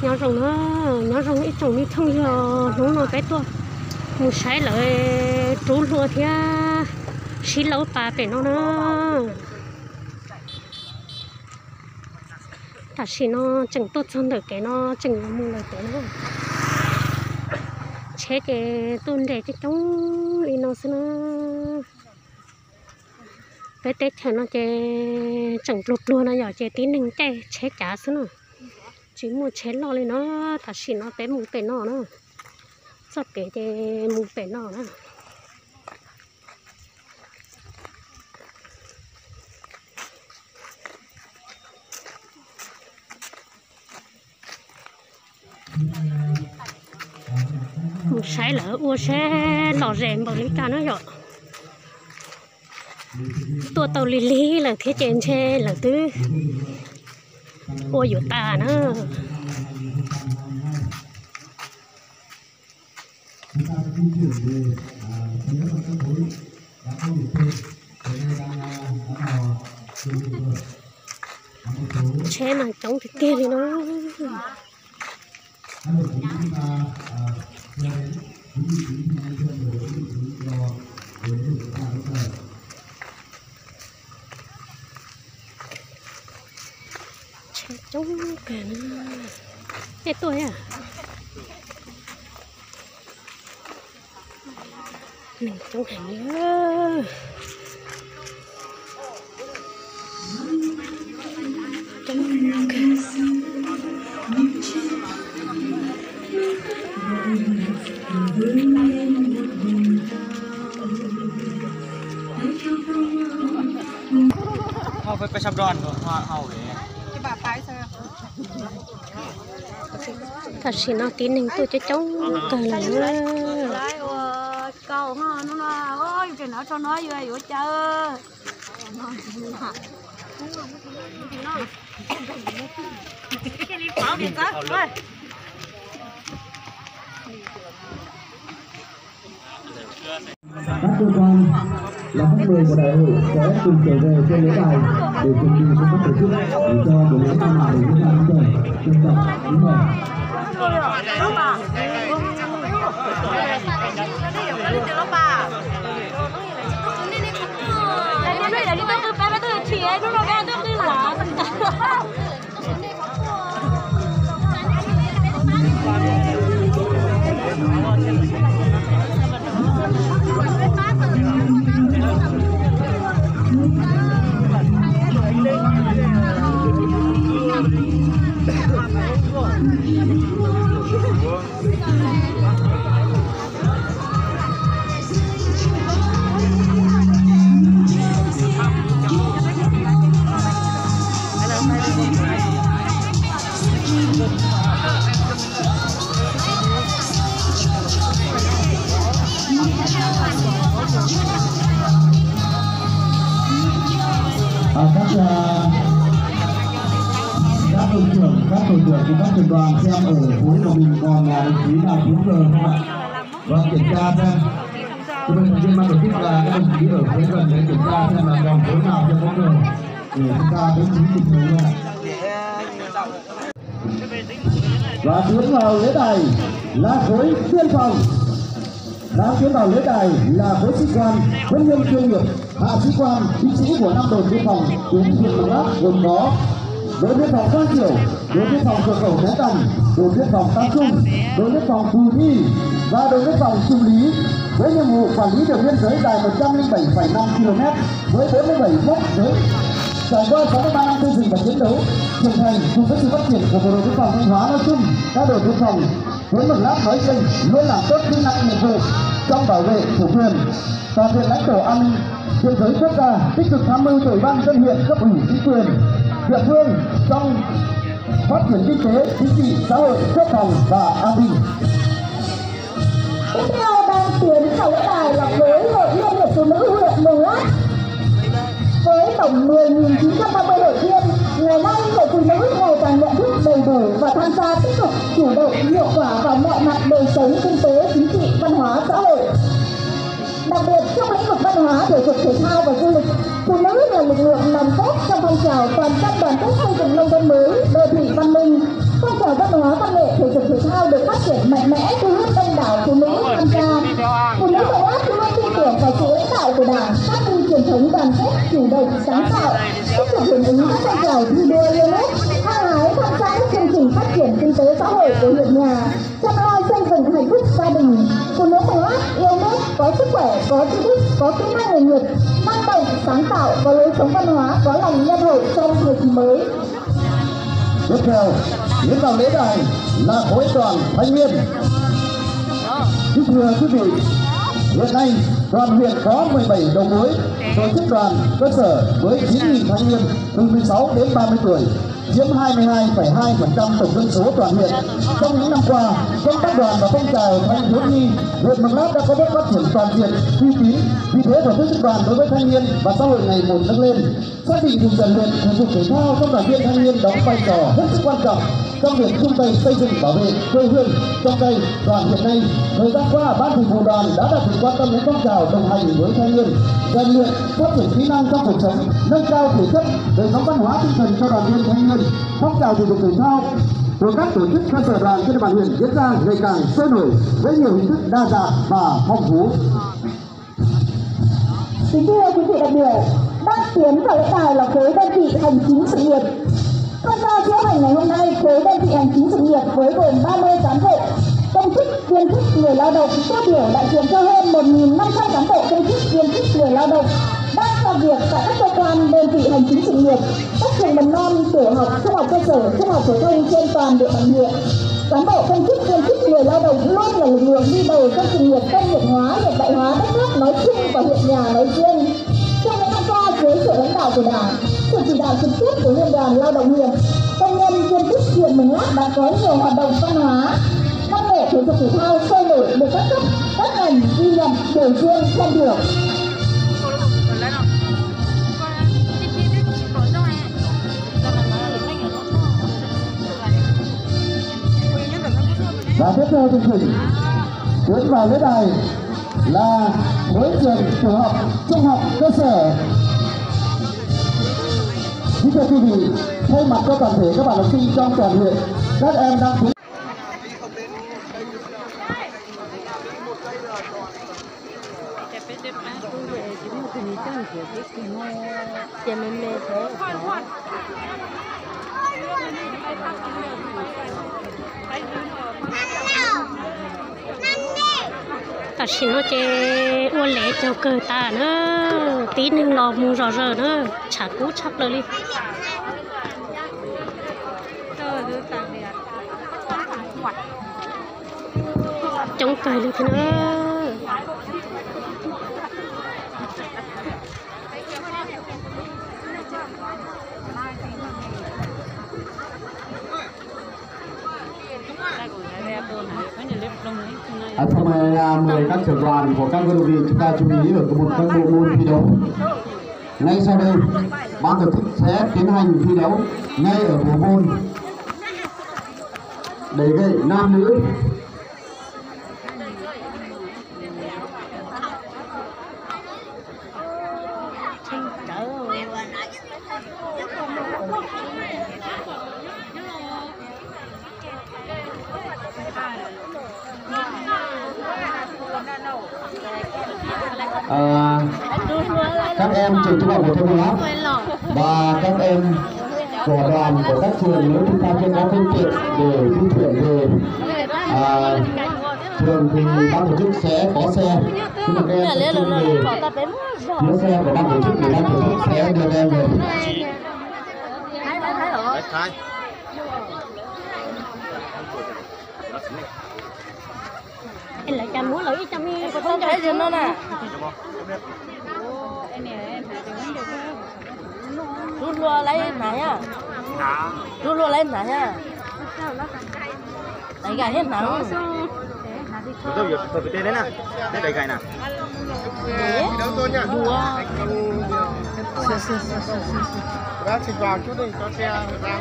nhỏ rồng ít trồng đi thông giờ nó bé tua một sai lại trốn luôn thì xí lâu bà bé nó ta xí nó chẳng tốt hơn được cái nó chẳng mua lại cái nó chế cái tôn để cái trống đi nó xem nó bé tết thì nó chế chẳng lụt luôn nó nhỏ chế tí nâng chế cá xem nó chỉ mua chế lo lên nó ta xí nó bé mù bé nó sắp cái mù bé nó một sai lỡ ua xe lò rèm bảo lý cả nó rồi tua tàu lì là thế trên xe là tứ ua dụ ta nữa xe mà chống thì kia thì nó chống cả cái tuổi à mình chống hàng nhớ chống cả họ phải sắp đòn rồi họ để thật sự nó tin nên tôi cho cháu cần là câu nó ôi trời nó cho nó vô vô chơi cái đi pháo đi ta ơi các cơ quan là khách mời của đại hội sẽ cùng trở về trên lễ đài để chuẩn bị công tác tổ chức để cho buổi lễ khai mạc diễn ra an toàn, trân trọng, ý nghĩa. Các đội trưởng của các trường đoàn xem ở khối của mình còn là đồng chí nào thiếu giờ không ạ? Và kiểm tra xem chúng mình thành viên ban tổ chức là các đồng chí ở khối gần để kiểm tra xem là còn khối nào chưa có giờ để chúng ta bố trí kịp thời luôn ạ. Và tiến vào lễ đài là khối biên phòng. Đang tiến vào lễ đài là khối sĩ quan, quân nhân chuyên nghiệp, hạ sĩ quan, binh sĩ của 5 đồn biên phòng tuyến huyện Mường Lát gồm có đội biên phòng Quang Triểu, đội biên phòng cửa khẩu Thế Tằng, đội biên phòng Tam Trung, đội biên phòng Phù Nhi và đội biên phòng Trung Lý với nhiệm vụ quản lý đường biên giới dài 107,5 km với 47 mốc giới. Trải qua 63 năm xây dựng và chiến đấu trưởng thành cùng với sự phát triển của bộ đội biên phòng Thanh Hóa nói chung, các đội biên phòng huyện Mường Lát nói riêng luôn làm tốt chức năng nhiệm vụ trong bảo vệ chủ quyền, toàn diện lãnh thổ an ninh biên giới quốc gia, tích cực tham mưu cho ủy ban dân huyện, cấp ủy chính quyền địa phương trong phát triển kinh tế, chính trị, xã hội, quốc phòng và an ninh. Tiếp theo đang tiến vào lễ đài là khối hội liên hiệp phụ nữ huyện Mường Lát với tổng 10.930 hội viên. Ngày nay hội phụ nữ ngày càng nhận thức đầy đủ và tham gia tích cực, chủ động, hiệu quả vào mọi mặt đời sống kinh tế, chính trị, văn hóa, xã hội. Đặc biệt trong lĩnh vực văn hóa, thể dục thể thao và du lịch, phụ nữ là lực lượng nòng cốt trong phong trào toàn dân đoàn kết xây dựng nông thôn mới, đô thị văn minh, phong trào văn hóa văn nghệ triển mạnh mẽ thu hút đông đảo phụ nữ tham gia. Phụ nữ Mường Lát luôn tin tưởng vào sự lãnh đạo của Đảng, phát huy truyền thống đoàn kết, chủ động, sáng tạo, tích cực hưởng ứng các phong trào thi đua yêu nước, hăng hái tham gia các chương trình phát triển kinh tế xã hội của huyện nhà, chăm lo xây dựng hạnh phúc gia đình. Phụ nữ Mường Lát yêu nước, có sức khỏe, có tri thức, có kỹ năng nghề nghiệp, năng động, sáng tạo, có lối sống văn hóa, có lòng nhân hậu trong thời kỳ mới. Tiếp theo, tiến vào lễ đài là khối đoàn thanh niên. Kính thưa quý vị, hiện nay toàn huyện có 17 đầu mối tổ chức đoàn cơ sở với 9.000 thanh niên từ 16 đến 30 tuổi, chiếm 22,2% tổng dân số toàn huyện. Trong những năm qua, công tác đoàn và phong trào thanh thiếu nhi huyện Mường Lát đã có bước phát triển toàn diện, uy tín. Vì thế, tổ chức đoàn đối với thanh niên và xã hội ngày một nâng lên. Xác định việc rèn luyện thể dục thể thao trong đoàn viên thanh niên đóng vai trò hết sức quan trọng trong việc chung tay xây dựng bảo vệ quê hương trong cây đoàn hiện nay. Thời gian qua, ban thường vụ đoàn đã đặc biệt quan tâm đến phong trào đồng hành với thanh niên, rèn luyện phát triển kỹ năng trong cuộc sống, nâng cao thể chất, đời sống văn hóa tinh thần cho đoàn viên thanh niên. Phong trào thể dục thể thao của các tổ chức cơ sở đoàn trên địa bàn huyện diễn ra ngày càng sôi nổi với nhiều hình thức đa dạng và phong phú. Kính thưa quý vị đại biểu, đang tiến vào lễ đài là khối đơn vị hành chính sự nghiệp. Tham gia diễu hành ngày hôm nay, khối đơn vị hành chính sự nghiệp với gồm 30 cán bộ, công chức, viên chức, người lao động tiêu biểu đại diện cho hơn 1.500 cán bộ công chức, viên chức, người lao động đang làm việc tại các cơ quan đơn vị hành chính sự nghiệp, các trường mầm non, tiểu học, trung học cơ sở, trung học phổ thông trên toàn địa bàn huyện. Cán bộ công chức, viên chức, người lao động luôn là lực lượng đi đầu trong sự nghiệp công nghiệp hóa, hiện đại hóa đất nước nói chung và huyện nhà nói riêng. Trong những năm qua, dưới sự lãnh đạo của Đảng, sự chỉ đạo trực tiếp của Liên đoàn Lao động huyện, công nhân viên chức huyện Mường Lát đã có nhiều hoạt động văn hóa, văn nghệ, thể dục thể thao sôi nổi được các cấp, các ngành ghi nhận, biểu dương, khen thưởng. Và tiếp theo chương trình tiến vào lễ đài là khối trường tiểu học, trung học cơ sở. Kính thưa quý vị, thay mặt cho toàn thể các bạn học sinh trong toàn huyện, các em đang tiến ta xin nó chơi uốn lệ cho cơ ta nữa tíนึง lò mù rò rờ nữa chả cú chắcเลยđi chống cài được thế nữa. Sau này mời các trưởng đoàn của các đơn vị chúng ta chú ý ở một các bộ môn thi đấu. Ngay sau đây, ban tổ chức sẽ tiến hành thi đấu ngay ở bộ môn đẩy gậy nam nữ. Các em trường trung học phổ thông Mường Lát và các em của đoàn của các trường, nếu chúng ta chưa có phương tiện để di chuyển về trường thì ban tổ chức sẽ có xe, nhưng mà các em sẽ chuyên về phía xe của ban tổ chức để ban tổ chức sẽ đưa em về. Em lại chăm muốn lấy chăm đi Không thấy gì nữa nè. Rút lua lấy này à? Rút lua lấy này à? Đẩy gà hết nắng. Tôi giờ tôi phải tên đấy nè, đây đẩy gậy nè. Đùa. Ra xịt vào chút đi, cho xe ra.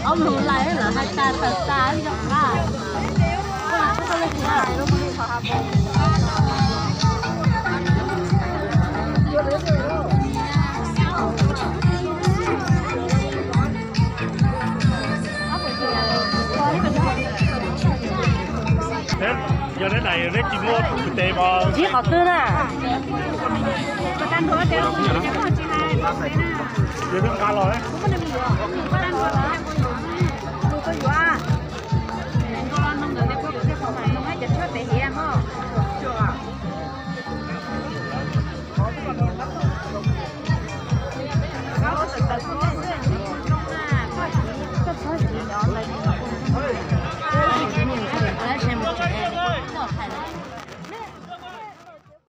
Ông lùi lại là hai ta dọc ra. giờ đến này đến chim mua tê bò chỉ họ tư nè giờ nó cao rồi